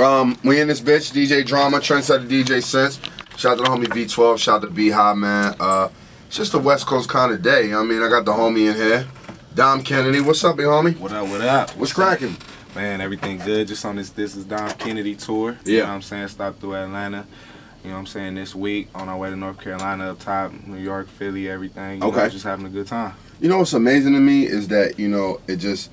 We in this bitch, DJ Drama, Trendsetter DJ Sense. Shout out to the homie V12, shout out to B-High, man. It's just a West Coast kind of day. I mean, I got the homie in here. Dom Kennedy, what's up, big homie? What up, what up? What's cracking? Man, everything good. Just on this is Dom Kennedy tour. Yeah. You know what I'm saying? Stopped through Atlanta. You know what I'm saying? This week, on our way to North Carolina, up top, New York, Philly, everything. You know, just having a good time. You know what's amazing to me is that, you know, it's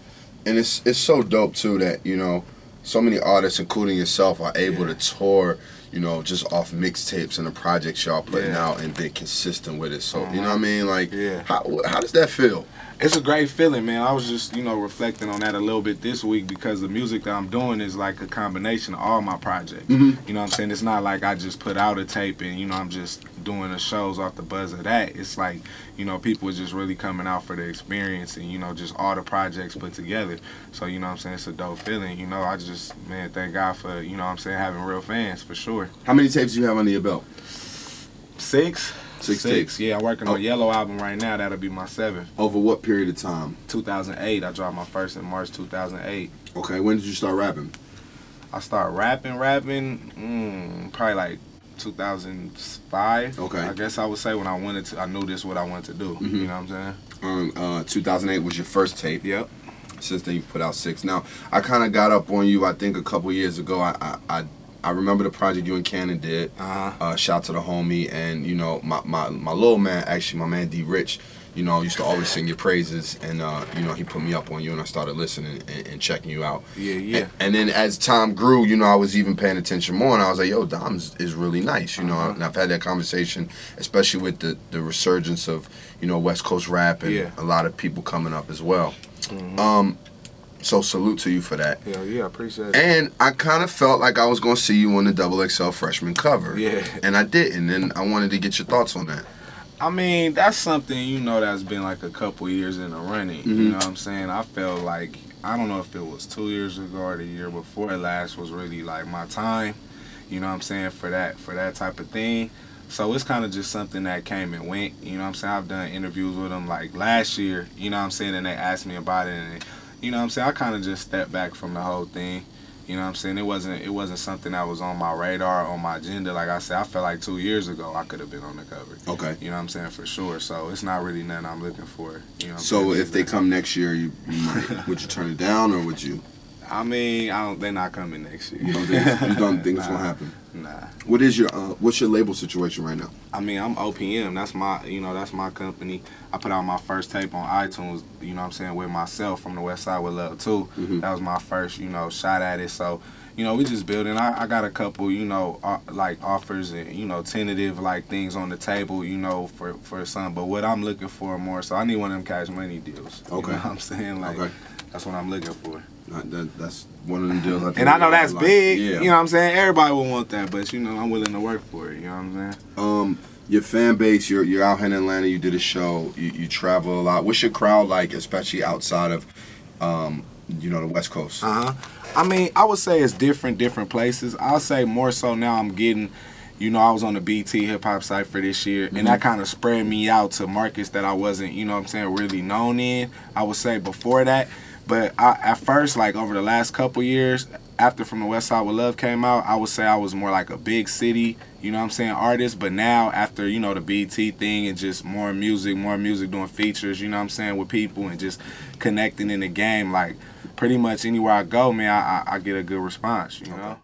so dope too that, you know, so many artists, including yourself, are able to tour, you know, just off mixtapes and the projects y'all putting out and being consistent with it. So, you know what I mean? Like, how does that feel? It's a great feeling, man. I was just, you know, reflecting on that a little bit this week because the music that I'm doing is like a combination of all my projects. You know what I'm saying? It's not like I just put out a tape and, you know, I'm just doing the shows off the buzz of that. It's like, you know, people are just really coming out for the experience and, you know, just all the projects put together. So, you know what I'm saying? It's a dope feeling. You know, I just, man, thank God for, you know what I'm saying, having real fans, for sure. How many tapes do you have under your belt? Six tapes. Yeah, I'm working on Yellow album right now. That'll be my 7th. Over what period of time? 2008. I dropped my first in March 2008. Okay, when did you start rapping? I started rapping, probably like 2005. Okay. I guess I would say when I knew this what I wanted to do. You know what I'm saying? 2008 was your first tape. Yep. Since then, you've put out 6. Now, I kind of got up on you, I think, a couple years ago. I remember the project you and Cannon did. Shout to the homie, and you know my little man, actually my man D Rich, you know, used to always sing your praises, and you know, he put me up on you, and I started listening and checking you out. Yeah. And then as time grew, you know, I was even paying attention more, and I was like, yo, Dom is really nice, you know. And I've had that conversation, especially with the resurgence of, you know, West Coast rap and a lot of people coming up as well. So salute to you for that. Hell yeah, I appreciate it. And I kind of felt like I was going to see you on the XXL freshman cover. Yeah. And I didn't, and I wanted to get your thoughts on that. I mean, that's something, you know, that's been like a couple years in the running. You know what I'm saying? I felt like, I don't know if it was 2 years ago or the year before last was really like my time, you know what I'm saying, for that type of thing. So it's kind of just something that came and went, you know what I'm saying? I've done interviews with them like last year, you know what I'm saying, and they asked me about it, and you know what I'm saying, I kind of just stepped back from the whole thing. You know what I'm saying? It wasn't something that was on my radar, on my agenda. Like I said, I felt like 2 years ago I could have been on the cover. Okay. You know what I'm saying? For sure. So it's not really nothing I'm looking for. You know. So if they come next year, you might, would you turn it down, or would you? I mean, they're not coming next year. You don't think it's gonna happen? Nah. What's your label situation right now? I mean, I'm OPM. That's my company. I put out my first tape on iTunes, you know what I'm saying, with myself, From the West Side with Love too. That was my first, you know, shot at it. So, you know, we just building. I got a couple, you know, like offers and, you know, tentative like things on the table, you know, for some. But what I'm looking for more, so I need one of them Cash Money deals. Okay. You know what I'm saying? Like, that's what I'm looking for. That's one of them deals. I think and I know that's big. Yeah. You know what I'm saying? Everybody will want that, but you know, I'm willing to work for it. You know what I'm saying? Your fan base, you're out here in Atlanta. You did a show. You travel a lot. What's your crowd like, especially outside of, you know, the West Coast? I mean, I would say it's different places. I'll say more so now I'm getting, you know, I was on the BT Hip Hop site for this year, and that kind of spread me out to markets that I wasn't, you know what I'm saying, really known in, I would say, before that. But at first, like over the last couple years, after From the West Side with Love came out, I would say I was more like a big city, you know what I'm saying, artist. But now, after, you know, the BT thing and just more music doing features, you know what I'm saying, with people and just connecting in the game, like pretty much anywhere I go, man, I get a good response, you know.